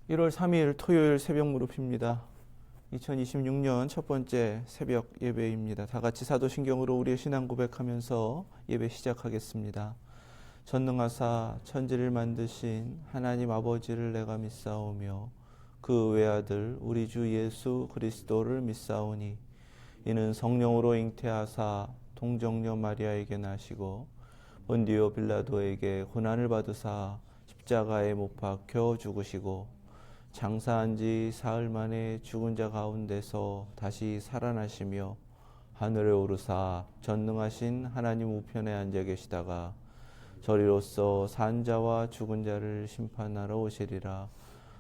1월 3일 토요일 새벽 무릎입니다. 2026년 첫 번째 새벽 예배입니다. 다 같이 사도신경으로 우리의 신앙 고백하면서 예배 시작하겠습니다. 전능하사 천지를 만드신 하나님 아버지를 내가 믿사오며 그 외아들 우리 주 예수 그리스도를 믿사오니 이는 성령으로 잉태하사 동정녀 마리아에게 나시고 본디오 빌라도에게 고난을 받으사 십자가에 못 박혀 죽으시고 장사한 지 사흘 만에 죽은 자 가운데서 다시 살아나시며 하늘에 오르사 전능하신 하나님 우편에 앉아 계시다가 저리로서 산 자와 죽은 자를 심판하러 오시리라.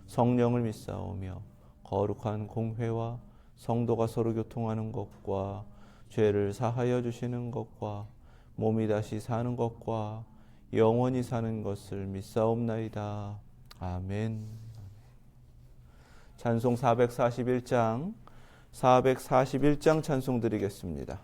성령을 믿사오며 거룩한 공회와 성도가 서로 교통하는 것과 죄를 사하여 주시는 것과 몸이 다시 사는 것과 영원히 사는 것을 믿사옵나이다. 아멘. 찬송 441장 찬송 드리겠습니다.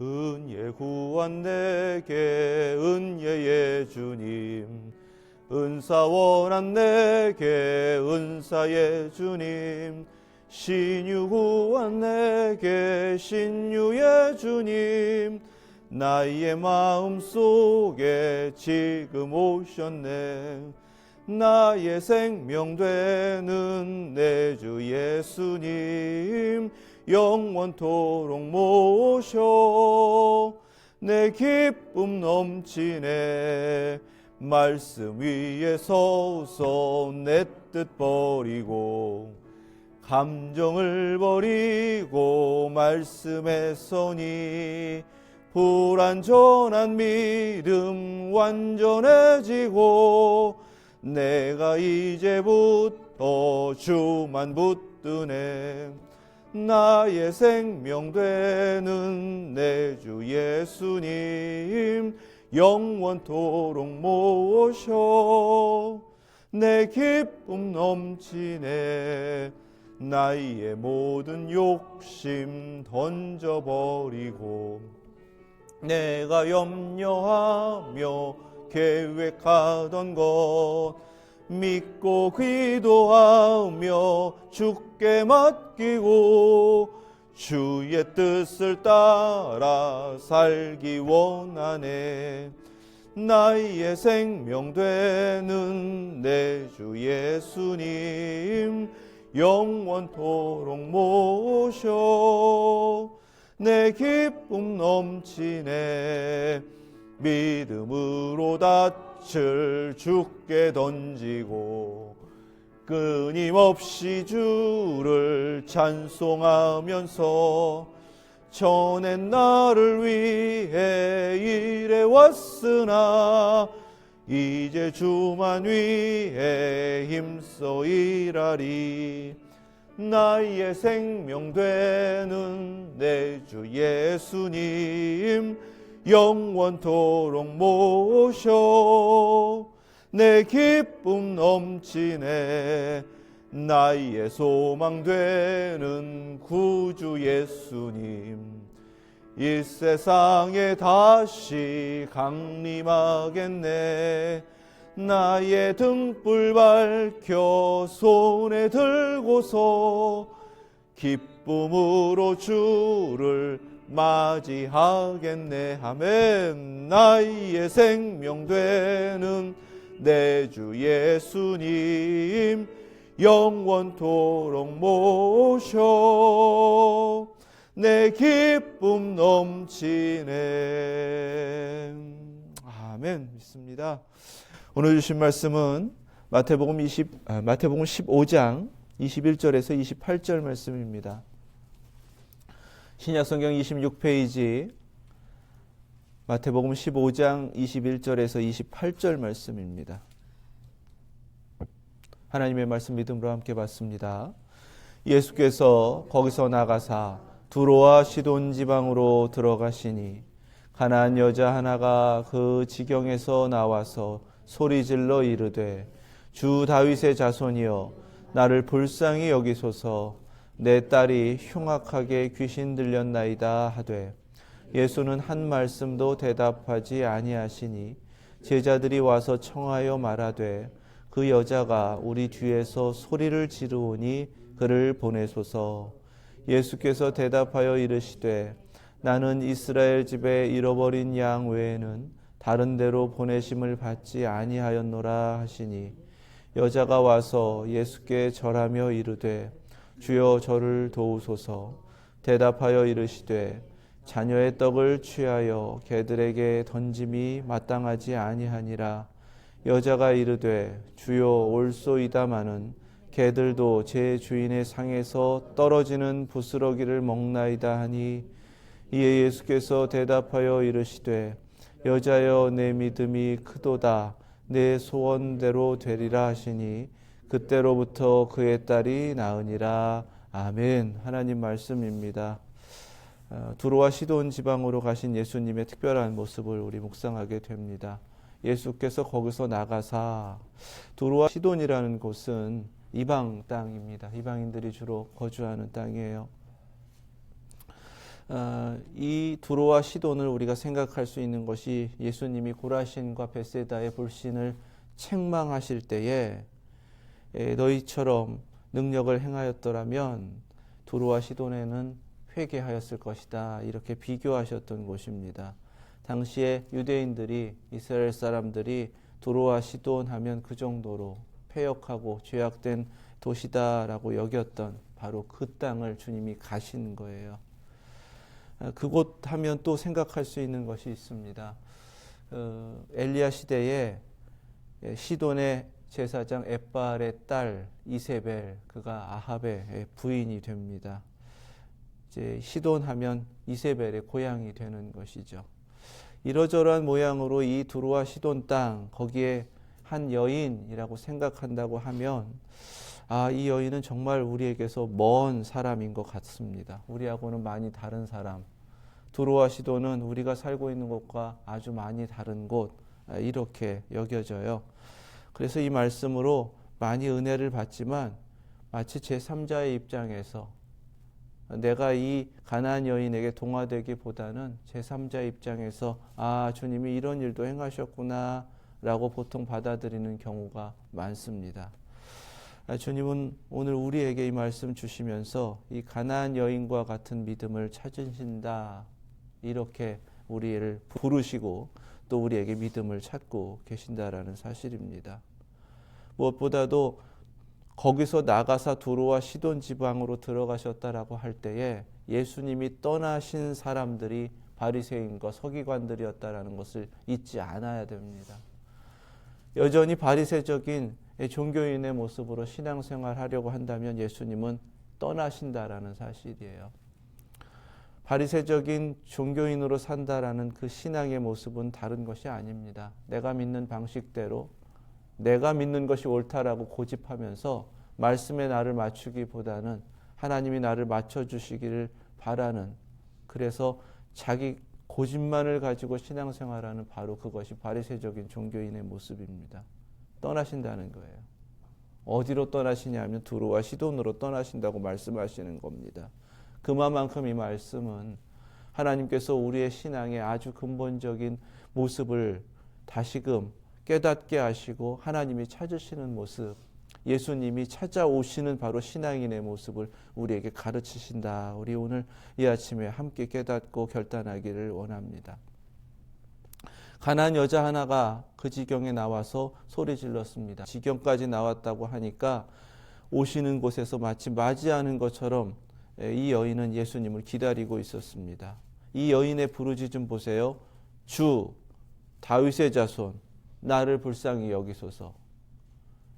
은혜 구한 내게 은혜의 주님, 은사 원한 내게 은사의 주님, 신유 구한 내게 신유의 주님, 나의 마음속에 지금 오셨네. 나의 생명 되는 내 주 예수님, 영원토록 모셔 내 기쁨 넘치네. 말씀 위에 서서 내 뜻 버리고 감정을 버리고 말씀에 서니 불완전한 믿음 완전해지고 내가 이제부터 주만 붙드네. 나의 생명 되는 내 주 예수님, 영원토록 모셔 내 기쁨 넘치네. 나의 모든 욕심 던져버리고 내가 염려하며 계획하던 것 믿고 기도하며 주께 맡기고 주의 뜻을 따라 살기 원하네. 나의 생명 되는 내 주 예수님, 영원토록 모셔 내 기쁨 넘치네. 믿음으로 낯을 주께 던지고 끊임없이 주를 찬송하면서 전에 나를 위해 일해왔으나 이제 주만 위해 힘써 일하리. 나의 생명 되는 내 주 예수님, 영원토록 모셔 내 기쁨 넘치네. 나의 소망 되는 구주 예수님, 이 세상에 다시 강림하겠네. 나의 등불 밝혀 손에 들고서 기쁨으로 주를 맞이하겠네. 아멘. 나의 생명 되는 내 주 예수님, 영원토록 모셔 내 기쁨 넘치네. 아멘. 믿습니다. 오늘 주신 말씀은 마태복음 15장 21절에서 28절 말씀입니다. 신약성경 26페이지 마태복음 15장 21절에서 28절 말씀입니다. 하나님의 말씀 믿음으로 함께 받습니다. 예수께서 거기서 나가사 두로와 시돈 지방으로 들어가시니 가나안 여자 하나가 그 지경에서 나와서 소리질러 이르되 주 다윗의 자손이여 나를 불쌍히 여기소서. 내 딸이 흉악하게 귀신 들렸나이다 하되 예수는 한 말씀도 대답하지 아니하시니 제자들이 와서 청하여 말하되 그 여자가 우리 뒤에서 소리를 지르오니 그를 보내소서. 예수께서 대답하여 이르시되 나는 이스라엘 집에 잃어버린 양 외에는 다른 데로 보내심을 받지 아니하였노라 하시니 여자가 와서 예수께 절하며 이르되 주여 저를 도우소서. 대답하여 이르시되 자녀의 떡을 취하여 개들에게 던짐이 마땅하지 아니하니라. 여자가 이르되 주여 올소이다마는 개들도 제 주인의 상에서 떨어지는 부스러기를 먹나이다 하니 이에 예수께서 대답하여 이르시되 여자여 내 믿음이 크도다. 내 소원대로 되리라 하시니 그때로부터 그의 딸이 나으니라. 아멘. 하나님 말씀입니다. 두로와 시돈 지방으로 가신 예수님의 특별한 모습을 우리 묵상하게 됩니다. 예수께서 거기서 나가사 두로와 시돈이라는 곳은 이방 땅입니다. 이방인들이 주로 거주하는 땅이에요. 이 두로와 시돈을 우리가 생각할 수 있는 것이 예수님이 고라신과 벳세다의 불신을 책망하실 때에 너희처럼 능력을 행하였더라면 두로와 시돈에는 회개하였을 것이다. 이렇게 비교하셨던 곳입니다. 당시에 유대인들이 이스라엘 사람들이 두로와 시돈 하면 그 정도로 패역하고 죄악된 도시다라고 여겼던 바로 그 땅을 주님이 가신 거예요. 그곳 하면 또 생각할 수 있는 것이 있습니다. 엘리야 시대에 시돈의 제사장 엣발의 딸 이세벨, 그가 아합의 부인이 됩니다. 이제 시돈 하면 이세벨의 고향이 되는 것이죠. 이러저러한 모양으로 이 두로와 시돈 땅, 거기에 한 여인이라고 생각한다고 하면 이 여인은 정말 우리에게서 먼 사람인 것 같습니다. 우리하고는 많이 다른 사람. 두로와 시돈은 우리가 살고 있는 곳과 아주 많이 다른 곳, 이렇게 여겨져요. 그래서 이 말씀으로 많이 은혜를 받지만 마치 제3자의 입장에서 내가 이 가나안 여인에게 동화되기보다는 제3자 입장에서 주님이 이런 일도 행하셨구나 라고 보통 받아들이는 경우가 많습니다. 주님은 오늘 우리에게 이 말씀 주시면서 이 가나안 여인과 같은 믿음을 찾으신다, 이렇게 우리를 부르시고 또 우리에게 믿음을 찾고 계신다라는 사실입니다. 무엇보다도 거기서 나가사 두로와 시돈 지방으로 들어가셨다라고 할 때에 예수님이 떠나신 사람들이 바리새인과 서기관들이었다라는 것을 잊지 않아야 됩니다. 여전히 바리새적인 종교인의 모습으로 신앙생활하려고 한다면 예수님은 떠나신다라는 사실이에요. 바리새적인 종교인으로 산다라는 그 신앙의 모습은 다른 것이 아닙니다. 내가 믿는 방식대로 내가 믿는 것이 옳다라고 고집하면서 말씀에 나를 맞추기보다는 하나님이 나를 맞춰주시기를 바라는, 그래서 자기 고집만을 가지고 신앙생활하는 바로 그것이 바리새적인 종교인의 모습입니다. 떠나신다는 거예요. 어디로 떠나시냐 하면 두로와 시돈으로 떠나신다고 말씀하시는 겁니다. 그만큼 이 말씀은 하나님께서 우리의 신앙의 아주 근본적인 모습을 다시금 깨닫게 하시고 하나님이 찾으시는 모습, 예수님이 찾아오시는 바로 신앙인의 모습을 우리에게 가르치신다. 우리 오늘 이 아침에 함께 깨닫고 결단하기를 원합니다. 가난한 여자 하나가 그 지경에 나와서 소리 질렀습니다. 지경까지 나왔다고 하니까 오시는 곳에서 마치 맞이하는 것처럼 이 여인은 예수님을 기다리고 있었습니다. 이 여인의 부르짖음 보세요. 주 다윗의 자손, 나를 불쌍히 여기소서.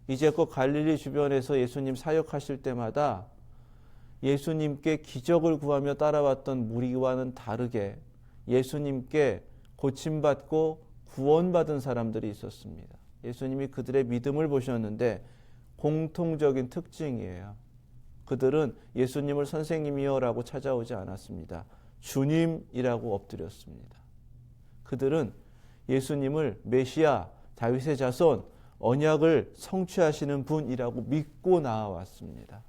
이제껏 갈릴리 주변에서 예수님 사역하실 때마다 예수님께 기적을 구하며 따라왔던 무리와는 다르게 예수님께 고침받고 구원받은 사람들이 있었습니다. 예수님이 그들의 믿음을 보셨는데 공통적인 특징이에요. 그들은 예수님을 선생님이여라고 찾아오지 않았습니다. 주님이라고 엎드렸습니다. 그들은 예수님을 메시아, 다윗의 자손, 언약을 성취하시는 분이라고 믿고 나아왔습니다.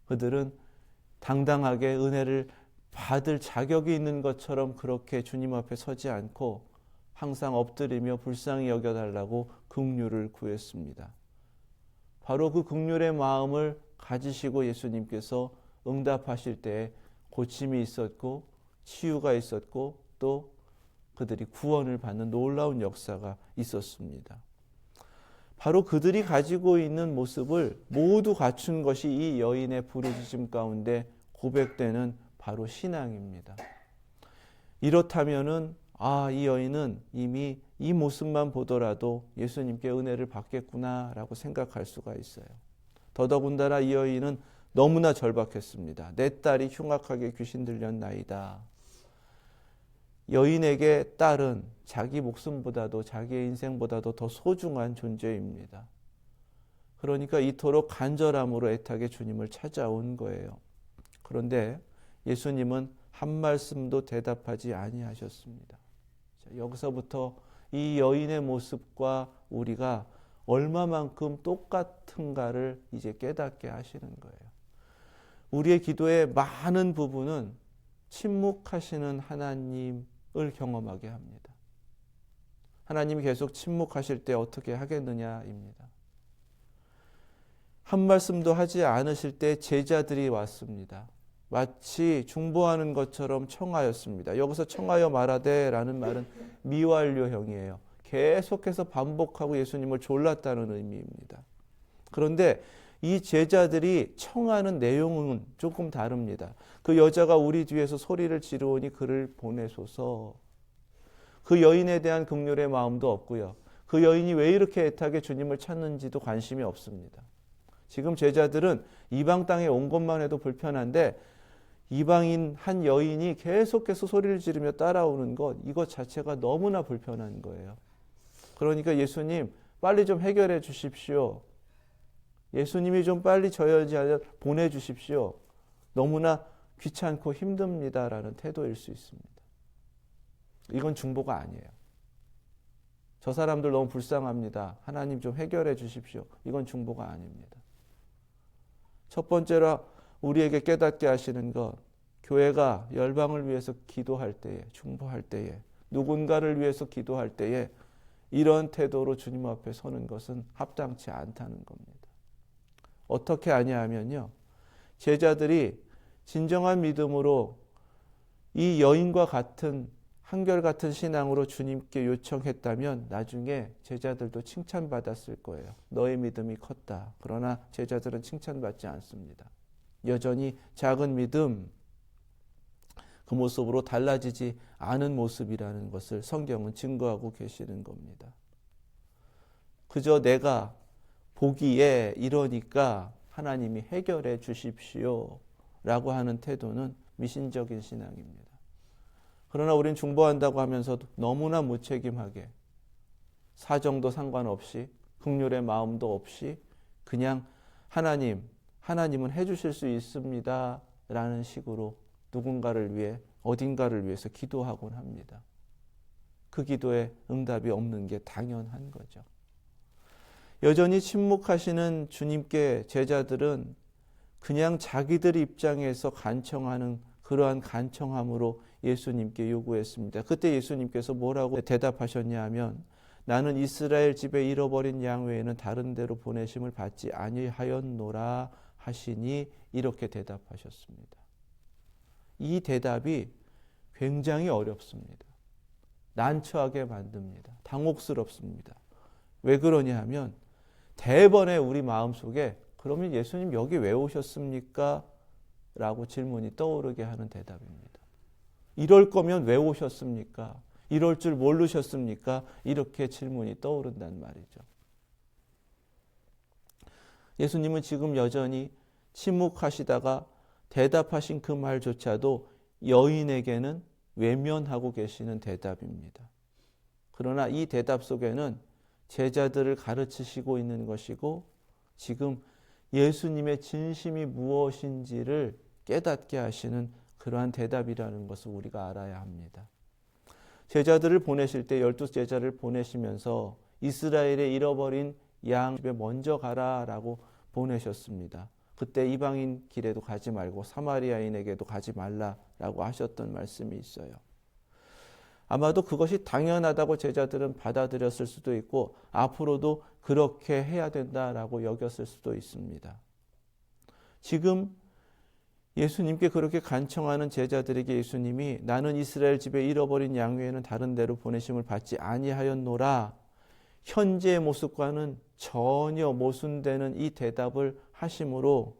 그들은 당당하게 은혜를 받을 자격이 있는 것처럼 그렇게 주님 앞에 서지 않고 항상 엎드리며 불쌍히 여겨달라고 긍휼을 구했습니다. 바로 그 긍휼의 마음을 가지시고 예수님께서 응답하실 때 고침이 있었고 치유가 있었고 또 그들이 구원을 받는 놀라운 역사가 있었습니다. 바로 그들이 가지고 있는 모습을 모두 갖춘 것이 이 여인의 부르짖음 가운데 고백되는 바로 신앙입니다. 이렇다면은 이 여인은 이미 이 모습만 보더라도 예수님께 은혜를 받겠구나라고 생각할 수가 있어요. 더더군다나 이 여인은 너무나 절박했습니다. 내 딸이 흉악하게 귀신 들렸나이다. 여인에게 딸은 자기 목숨보다도 자기의 인생보다도 더 소중한 존재입니다. 그러니까 이토록 간절함으로 애타게 주님을 찾아온 거예요. 그런데 예수님은 한 말씀도 대답하지 아니하셨습니다. 여기서부터 이 여인의 모습과 우리가 얼마만큼 똑같은가를 이제 깨닫게 하시는 거예요. 우리의 기도의 많은 부분은 침묵하시는 하나님을 경험하게 합니다. 하나님이 계속 침묵하실 때 어떻게 하겠느냐입니다. 한 말씀도 하지 않으실 때 제자들이 왔습니다. 마치 중보하는 것처럼 청하였습니다. 여기서 청하여 말하되 라는 말은 미완료형이에요. 계속해서 반복하고 예수님을 졸랐다는 의미입니다. 그런데 이 제자들이 청하는 내용은 조금 다릅니다. 그 여자가 우리 뒤에서 소리를 지르오니 그를 보내소서. 그 여인에 대한 긍휼의 마음도 없고요. 그 여인이 왜 이렇게 애타게 주님을 찾는지도 관심이 없습니다. 지금 제자들은 이방 땅에 온 것만 해도 불편한데 이방인 한 여인이 계속해서 소리를 지르며 따라오는 것, 이것 자체가 너무나 불편한 거예요. 그러니까 예수님 빨리 좀 해결해 주십시오. 예수님이 좀 빨리 저 여자를 보내주십시오. 너무나 귀찮고 힘듭니다라는 태도일 수 있습니다. 이건 중보가 아니에요. 저 사람들 너무 불쌍합니다. 하나님 좀 해결해 주십시오. 이건 중보가 아닙니다. 첫 번째로 우리에게 깨닫게 하시는 것, 교회가 열방을 위해서 기도할 때에, 중보할 때에, 누군가를 위해서 기도할 때에 이런 태도로 주님 앞에 서는 것은 합당치 않다는 겁니다. 어떻게 아냐하면요, 제자들이 진정한 믿음으로 이 여인과 같은 한결같은 신앙으로 주님께 요청했다면 나중에 제자들도 칭찬받았을 거예요. 너의 믿음이 컸다. 그러나 제자들은 칭찬받지 않습니다. 여전히 작은 믿음, 그 모습으로 달라지지 않은 모습이라는 것을 성경은 증거하고 계시는 겁니다. 그저 내가 보기에 이러니까 하나님이 해결해 주십시오 라고 하는 태도는 미신적인 신앙입니다. 그러나 우린 중보한다고 하면서도 너무나 무책임하게 사정도 상관없이 긍휼의 마음도 없이 그냥 하나님은 해주실 수 있습니다 라는 식으로 누군가를 위해 어딘가를 위해서 기도하곤 합니다. 그 기도에 응답이 없는 게 당연한 거죠. 여전히 침묵하시는 주님께 제자들은 그냥 자기들 입장에서 간청하는 그러한 간청함으로 예수님께 요구했습니다. 그때 예수님께서 뭐라고 대답하셨냐 하면 나는 이스라엘 집에 잃어버린 양 외에는 다른 데로 보내심을 받지 아니하였노라 하시니 이렇게 대답하셨습니다. 이 대답이 굉장히 어렵습니다. 난처하게 만듭니다. 당혹스럽습니다. 왜 그러냐 하면 대번에 우리 마음속에 그러면 예수님 여기 왜 오셨습니까? 라고 질문이 떠오르게 하는 대답입니다. 이럴 거면 왜 오셨습니까? 이럴 줄 모르셨습니까? 이렇게 질문이 떠오른단 말이죠. 예수님은 지금 여전히 침묵하시다가 대답하신 그 말조차도 여인에게는 외면하고 계시는 대답입니다. 그러나 이 대답 속에는 제자들을 가르치시고 있는 것이고 지금 예수님의 진심이 무엇인지를 깨닫게 하시는 그러한 대답이라는 것을 우리가 알아야 합니다. 제자들을 보내실 때 12 제자를 보내시면서 이스라엘의 잃어버린 양 집에 먼저 가라라고 보내셨습니다. 그때 이방인 길에도 가지 말고 사마리아인에게도 가지 말라라고 하셨던 말씀이 있어요. 아마도 그것이 당연하다고 제자들은 받아들였을 수도 있고 앞으로도 그렇게 해야 된다라고 여겼을 수도 있습니다. 지금 예수님께 그렇게 간청하는 제자들에게 예수님이 나는 이스라엘 집에 잃어버린 양 외에는 다른 데로 보내심을 받지 아니하였노라, 현재의 모습과는 전혀 모순되는 이 대답을 하심으로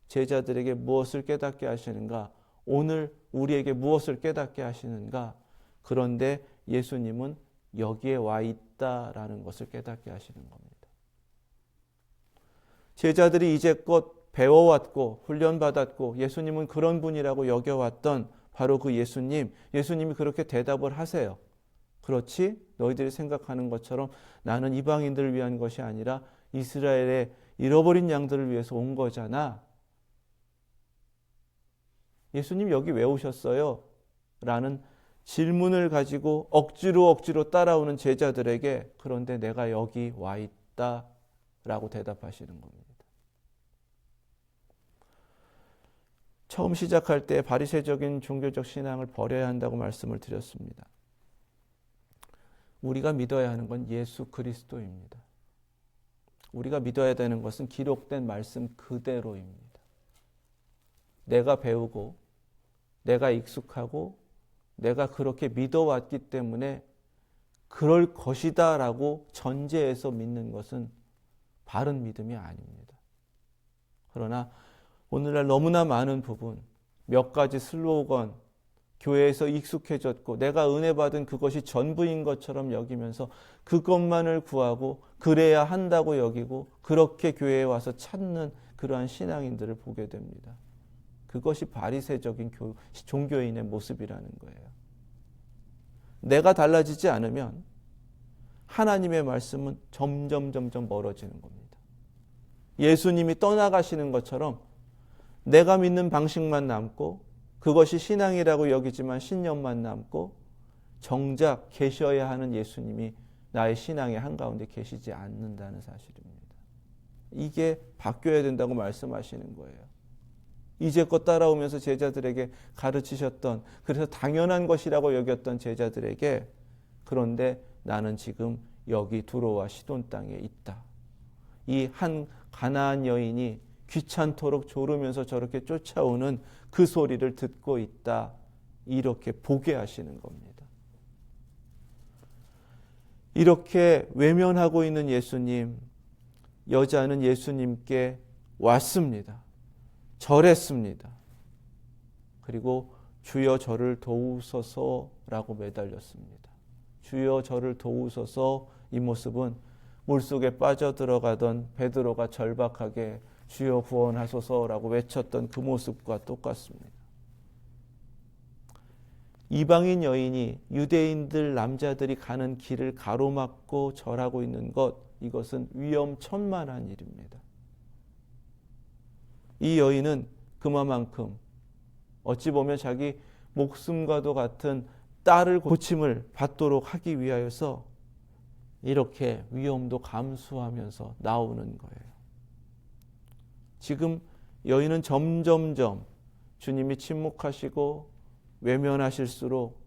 제자들에게 무엇을 깨닫게 하시는가? 오늘 우리에게 무엇을 깨닫게 하시는가? 그런데 예수님은 여기에 와 있다라는 것을 깨닫게 하시는 겁니다. 제자들이 이제껏 배워왔고 훈련받았고 예수님은 그런 분이라고 여겨왔던 바로 그 예수님이 그렇게 대답을 하세요. 그렇지? 너희들이 생각하는 것처럼 나는 이방인들을 위한 것이 아니라 이스라엘의 잃어버린 양들을 위해서 온 거잖아. 예수님 여기 왜 오셨어요? 라는 질문을 가지고 억지로 따라오는 제자들에게 그런데 내가 여기 와 있다 라고 대답하시는 겁니다. 처음 시작할 때 바리새적인 종교적 신앙을 버려야 한다고 말씀을 드렸습니다. 우리가 믿어야 하는 건 예수 그리스도입니다. 우리가 믿어야 되는 것은 기록된 말씀 그대로입니다. 내가 배우고 내가 익숙하고 내가 그렇게 믿어왔기 때문에 그럴 것이다 라고 전제해서 믿는 것은 바른 믿음이 아닙니다. 그러나 오늘날 너무나 많은 부분, 몇 가지 슬로건, 교회에서 익숙해졌고 내가 은혜 받은 그것이 전부인 것처럼 여기면서 그것만을 구하고 그래야 한다고 여기고 그렇게 교회에 와서 찾는 그러한 신앙인들을 보게 됩니다. 그것이 바리새적인 종교인의 모습이라는 거예요. 내가 달라지지 않으면 하나님의 말씀은 점점 멀어지는 겁니다. 예수님이 떠나가시는 것처럼 내가 믿는 방식만 남고 그것이 신앙이라고 여기지만 신념만 남고 정작 계셔야 하는 예수님이 나의 신앙의 한가운데 계시지 않는다는 사실입니다. 이게 바뀌어야 된다고 말씀하시는 거예요. 이제껏 따라오면서 제자들에게 가르치셨던, 그래서 당연한 것이라고 여겼던 제자들에게 그런데 나는 지금 여기 두로와 시돈 땅에 있다. 이 한 가나안 여인이 귀찮도록 조르면서 저렇게 쫓아오는 그 소리를 듣고 있다. 이렇게 보게 하시는 겁니다. 이렇게 외면하고 있는 예수님, 여자는 예수님께 왔습니다. 절했습니다. 그리고 주여 저를 도우소서라고 매달렸습니다. 주여 저를 도우소서. 이 모습은 물속에 빠져들어가던 베드로가 절박하게 주여 구원하소서라고 외쳤던 그 모습과 똑같습니다. 이방인 여인이 유대인들 남자들이 가는 길을 가로막고 절하고 있는 것, 이것은 위험천만한 일입니다. 이 여인은 그만큼 어찌 보면 자기 목숨과도 같은 딸을 고침을 받도록 하기 위하여서 이렇게 위험도 감수하면서 나오는 거예요. 지금 여인은 점점점 주님이 침묵하시고 외면하실수록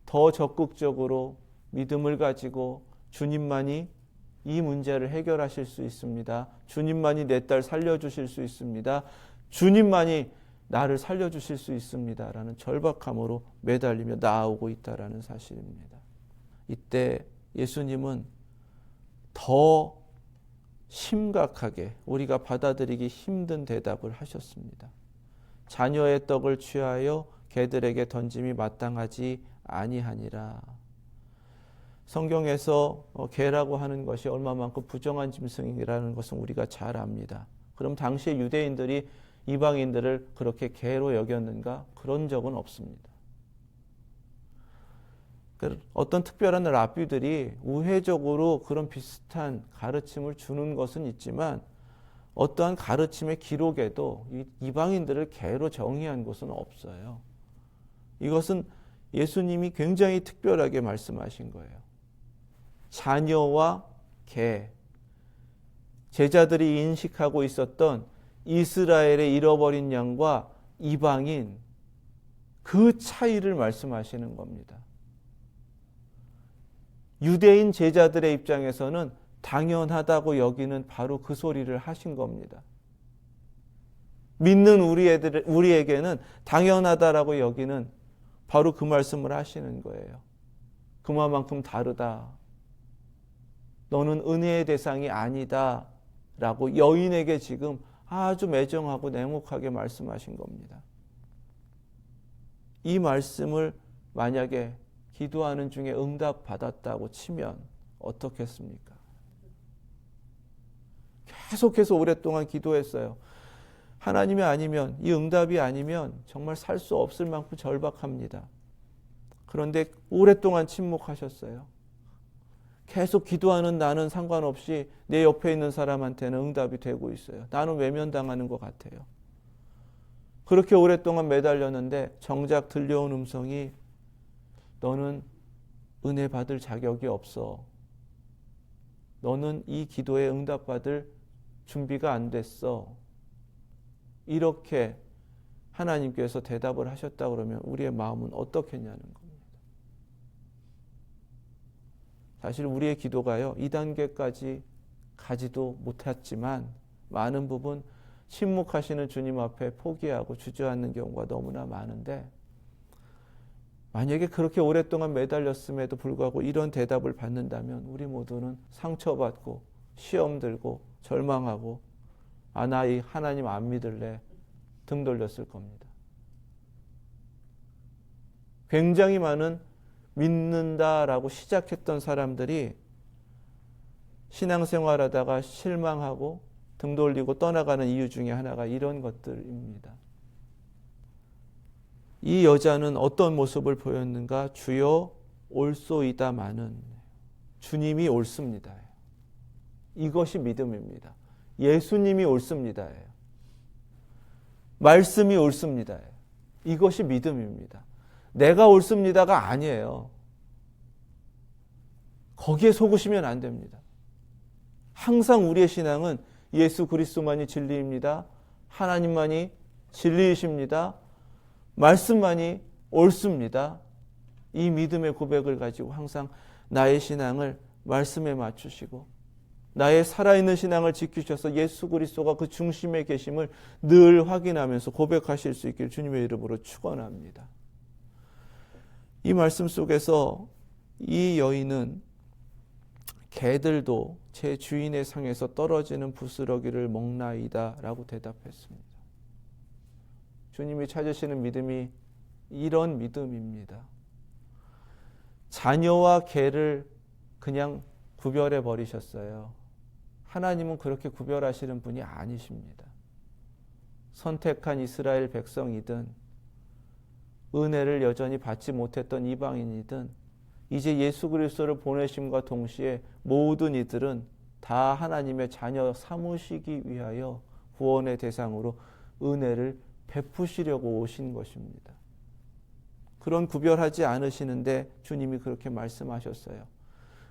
더 적극적으로 믿음을 가지고 주님만이 이 문제를 해결하실 수 있습니다. 주님만이 내 딸 살려주실 수 있습니다. 주님만이 나를 살려주실 수 있습니다. 라는 절박함으로 매달리며 나아오고 있다는 사실입니다. 이때 예수님은 더 심각하게 우리가 받아들이기 힘든 대답을 하셨습니다. 자녀의 떡을 취하여 개들에게 던짐이 마땅하지 아니하니라. 성경에서 개라고 하는 것이 얼마만큼 부정한 짐승이라는 것은 우리가 잘 압니다. 그럼 당시의 유대인들이 이방인들을 그렇게 개로 여겼는가? 그런 적은 없습니다. 어떤 특별한 랍비들이 우회적으로 그런 비슷한 가르침을 주는 것은 있지만 어떠한 가르침의 기록에도 이방인들을 개로 정의한 것은 없어요. 이것은 예수님이 굉장히 특별하게 말씀하신 거예요. 자녀와 개, 제자들이 인식하고 있었던 이스라엘의 잃어버린 양과 이방인, 그 차이를 말씀하시는 겁니다. 유대인 제자들의 입장에서는 당연하다고 여기는 바로 그 소리를 하신 겁니다. 믿는 우리에게는 당연하다라고 여기는 바로 그 말씀을 하시는 거예요. 그만큼 다르다. 너는 은혜의 대상이 아니다. 라고 여인에게 지금 아주 매정하고 냉혹하게 말씀하신 겁니다. 이 말씀을 만약에 기도하는 중에 응답받았다고 치면 어떻겠습니까? 계속해서 오랫동안 기도했어요. 하나님이 아니면, 이 응답이 아니면 정말 살 수 없을 만큼 절박합니다. 그런데 오랫동안 침묵하셨어요. 계속 기도하는 나는 상관없이 내 옆에 있는 사람한테는 응답이 되고 있어요. 나는 외면당하는 것 같아요. 그렇게 오랫동안 매달렸는데 정작 들려온 음성이 너는 은혜 받을 자격이 없어. 너는 이 기도에 응답받을 준비가 안 됐어. 이렇게 하나님께서 대답을 하셨다 그러면 우리의 마음은 어떻겠냐는 겁니다. 사실 우리의 기도가요, 이 단계까지 가지도 못했지만 많은 부분 침묵하시는 주님 앞에 포기하고 주저앉는 경우가 너무나 많은데, 만약에 그렇게 오랫동안 매달렸음에도 불구하고 이런 대답을 받는다면 우리 모두는 상처받고 시험 들고 절망하고 나 이 하나님 안 믿을래 등 돌렸을 겁니다. 굉장히 많은 믿는다라고 시작했던 사람들이 신앙생활하다가 실망하고 등 돌리고 떠나가는 이유 중에 하나가 이런 것들입니다. 이 여자는 어떤 모습을 보였는가? 주여 올소이다마는, 주님이 옳습니다. 이것이 믿음입니다. 예수님이 옳습니다. 말씀이 옳습니다. 이것이 믿음입니다. 내가 옳습니다가 아니에요. 거기에 속으시면 안 됩니다. 항상 우리의 신앙은 예수 그리스도만이 진리입니다. 하나님만이 진리이십니다. 말씀만이 옳습니다. 이 믿음의 고백을 가지고 항상 나의 신앙을 말씀에 맞추시고 나의 살아있는 신앙을 지키셔서 예수 그리스도가 그 중심에 계심을 늘 확인하면서 고백하실 수 있기를 주님의 이름으로 축원합니다. 이 말씀 속에서 이 여인은 개들도 제 주인의 상에서 떨어지는 부스러기를 먹나이다 라고 대답했습니다. 주님이 찾으시는 믿음이 이런 믿음입니다. 자녀와 개를 그냥 구별해 버리셨어요. 하나님은 그렇게 구별하시는 분이 아니십니다. 선택한 이스라엘 백성이든 은혜를 여전히 받지 못했던 이방인이든 이제 예수 그리스도를 보내심과 동시에 모든 이들은 다 하나님의 자녀 삼으시기 위하여 구원의 대상으로 은혜를 베푸시려고 오신 것입니다. 그런 구별하지 않으시는데 주님이 그렇게 말씀하셨어요.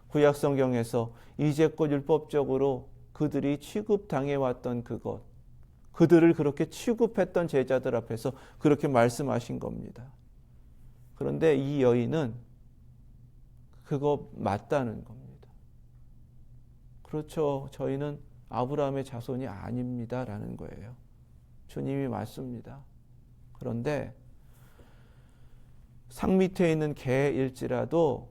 구약 성경에서 이제껏 율법적으로 그들이 취급당해왔던 그것, 그들을 그렇게 취급했던 제자들 앞에서 그렇게 말씀하신 겁니다. 그런데 이 여인은 그거 맞다는 겁니다. 그렇죠. 저희는 아브라함의 자손이 아닙니다. 라는 거예요. 주님이 맞습니다. 그런데 상 밑에 있는 개일지라도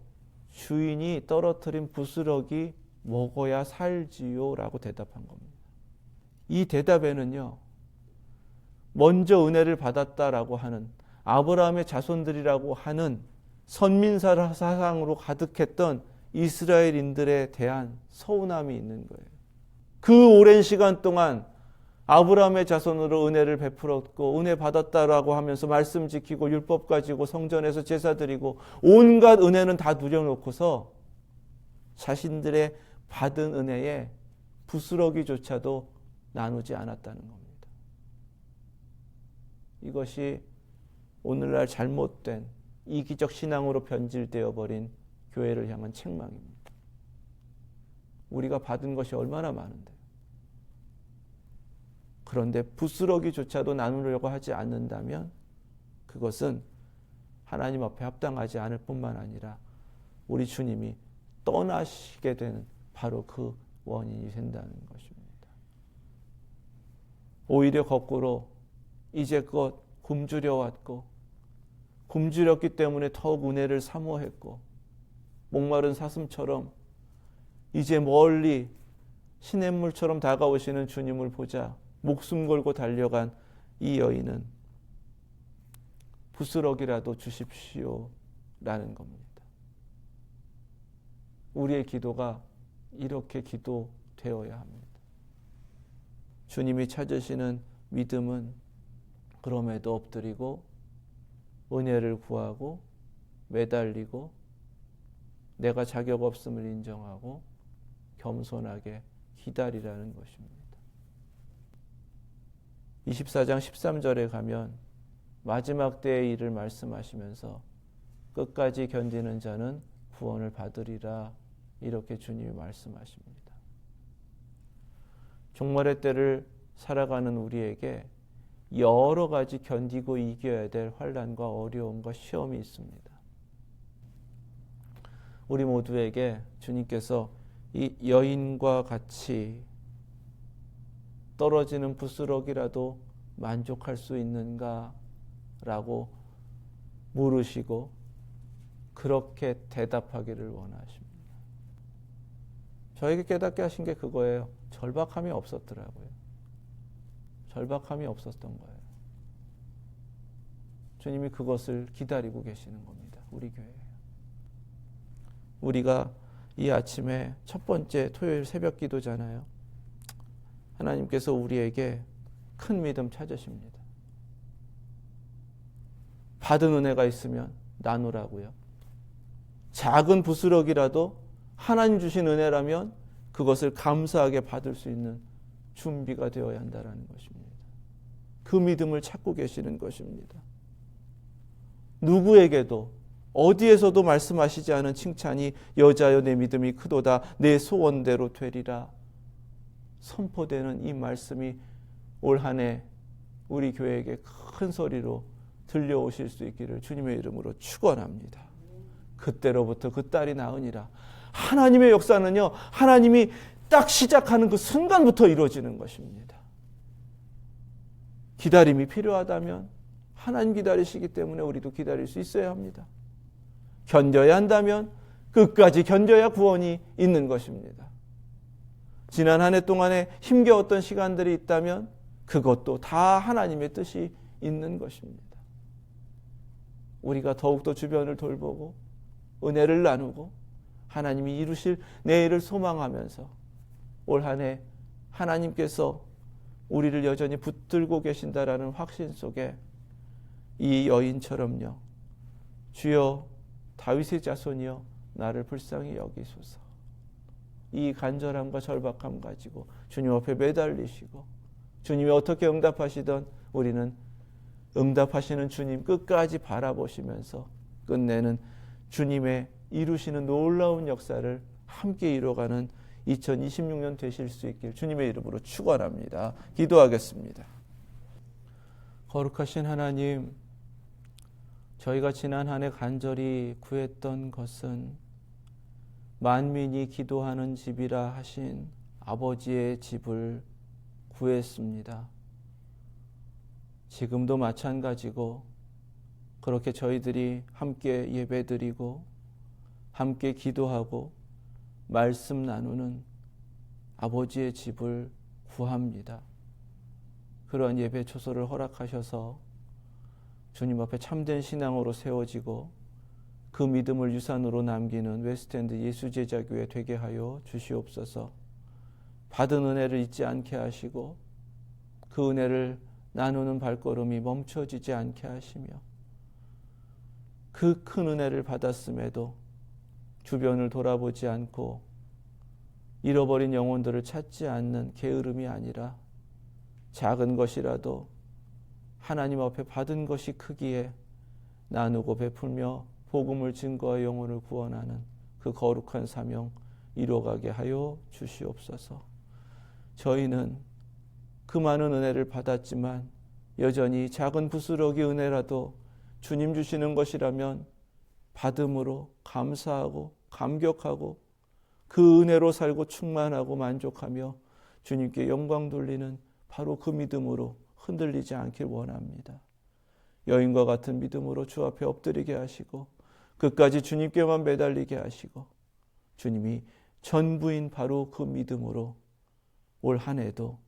주인이 떨어뜨린 부스러기 먹어야 살지요 라고 대답한 겁니다. 이 대답에는요, 먼저 은혜를 받았다라고 하는 아브라함의 자손들이라고 하는 선민사 사상으로 가득했던 이스라엘인들에 대한 서운함이 있는 거예요. 그 오랜 시간 동안 아브라함의 자손으로 은혜를 베풀었고 은혜 받았다라고 하면서 말씀 지키고 율법 가지고 성전에서 제사 드리고 온갖 은혜는 다 누려놓고서 자신들의 받은 은혜에 부스러기조차도 나누지 않았다는 겁니다. 이것이 오늘날 잘못된 이기적 신앙으로 변질되어 버린 교회를 향한 책망입니다. 우리가 받은 것이 얼마나 많은데. 그런데 부스러기조차도 나누려고 하지 않는다면 그것은 하나님 앞에 합당하지 않을 뿐만 아니라 우리 주님이 떠나시게 되는 바로 그 원인이 된다는 것입니다. 오히려 거꾸로 이제껏 굶주려 왔고 굶주렸기 때문에 더욱 은혜를 사모했고 목마른 사슴처럼 이제 멀리 시냇물처럼 다가오시는 주님을 보자 목숨 걸고 달려간 이 여인은 부스러기라도 주십시오 라는 겁니다. 우리의 기도가 이렇게 기도되어야 합니다. 주님이 찾으시는 믿음은 그럼에도 엎드리고 은혜를 구하고 매달리고 내가 자격 없음을 인정하고 겸손하게 기다리라는 것입니다. 24장 13절에 가면 마지막 때의 일을 말씀하시면서 끝까지 견디는 자는 구원을 받으리라 이렇게 주님이 말씀하십니다. 종말의 때를 살아가는 우리에게 여러 가지 견디고 이겨야 될 환난과 어려움과 시험이 있습니다. 우리 모두에게 주님께서 이 여인과 같이 떨어지는 부스러기라도 만족할 수 있는가? 라고 물으시고 그렇게 대답하기를 원하십니다. 저에게 깨닫게 하신 게 그거예요. 절박함이 없었더라고요. 절박함이 없었던 거예요. 주님이 그것을 기다리고 계시는 겁니다. 우리 교회에. 우리가 이 아침에 첫 번째 토요일 새벽 기도잖아요. 하나님께서 우리에게 큰 믿음 찾으십니다. 받은 은혜가 있으면 나누라고요. 작은 부스러기라도 하나님 주신 은혜라면 그것을 감사하게 받을 수 있는 준비가 되어야 한다는 것입니다. 그 믿음을 찾고 계시는 것입니다. 누구에게도 어디에서도 말씀하시지 않은 칭찬이 여자여 내 믿음이 크도다 내 소원대로 되리라 선포되는 이 말씀이 올 한 해 우리 교회에게 큰 소리로 들려오실 수 있기를 주님의 이름으로 축원합니다. 그때로부터 그 딸이 나으니라. 하나님의 역사는요, 하나님이 딱 시작하는 그 순간부터 이루어지는 것입니다. 기다림이 필요하다면 하나님 기다리시기 때문에 우리도 기다릴 수 있어야 합니다. 견뎌야 한다면 끝까지 견뎌야 구원이 있는 것입니다. 지난 한 해 동안에 힘겨웠던 시간들이 있다면 그것도 다 하나님의 뜻이 있는 것입니다. 우리가 더욱더 주변을 돌보고 은혜를 나누고 하나님이 이루실 내일을 소망하면서 올 한 해 하나님께서 우리를 여전히 붙들고 계신다라는 확신 속에 이 여인처럼요. 주여 다윗의 자손이여 나를 불쌍히 여기소서. 이 간절함과 절박함 가지고 주님 앞에 매달리시고 주님이 어떻게 응답하시던 우리는 응답하시는 주님 끝까지 바라보시면서 끝내는 주님의 이루시는 놀라운 역사를 함께 이뤄가는 2026년 되실 수 있길 주님의 이름으로 축원합니다. 기도하겠습니다. 거룩하신 하나님, 저희가 지난 한 해 간절히 구했던 것은 만민이 기도하는 집이라 하신 아버지의 집을 구했습니다. 지금도 마찬가지고 그렇게 저희들이 함께 예배드리고 함께 기도하고 말씀 나누는 아버지의 집을 구합니다. 그러한 예배 초소를 허락하셔서 주님 앞에 참된 신앙으로 세워지고 그 믿음을 유산으로 남기는 웨스트엔드 예수제자교회 되게 하여 주시옵소서. 받은 은혜를 잊지 않게 하시고 그 은혜를 나누는 발걸음이 멈춰지지 않게 하시며 그 큰 은혜를 받았음에도 주변을 돌아보지 않고 잃어버린 영혼들을 찾지 않는 게으름이 아니라 작은 것이라도 하나님 앞에 받은 것이 크기에 나누고 베풀며 복음을 증거하여 영혼을 구원하는 그 거룩한 사명 이루어가게 하여 주시옵소서. 저희는 그 많은 은혜를 받았지만 여전히 작은 부스러기 은혜라도 주님 주시는 것이라면 받음으로 감사하고 감격하고 그 은혜로 살고 충만하고 만족하며 주님께 영광 돌리는 바로 그 믿음으로 흔들리지 않길 원합니다. 여인과 같은 믿음으로 주 앞에 엎드리게 하시고 끝까지 주님께만 매달리게 하시고 주님이 전부인 바로 그 믿음으로 올 한 해도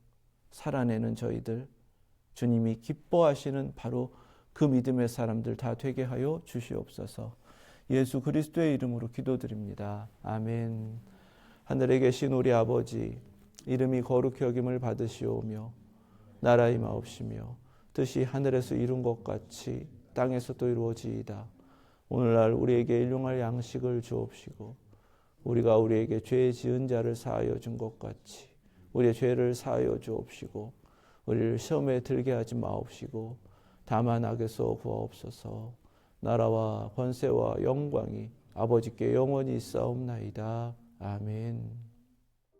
살아내는 저희들, 주님이 기뻐하시는 바로 그 믿음의 사람들 다 되게 하여 주시옵소서. 예수 그리스도의 이름으로 기도드립니다. 아멘. 하늘에 계신 우리 아버지, 이름이 거룩히 여김을 받으시오며 나라의 임하옵시며 뜻이 하늘에서 이룬 것 같이 땅에서도 이루어지이다. 오늘날 우리에게 일용할 양식을 주옵시고 우리가 우리에게 죄 지은 자를 사하여 준 것 같이 우리의 죄를 사하여 주옵시고 우리를 시험에 들게 하지 마옵시고 다만 악에서 구하옵소서. 나라와 권세와 영광이 아버지께 영원히 있사옵나이다. 아멘.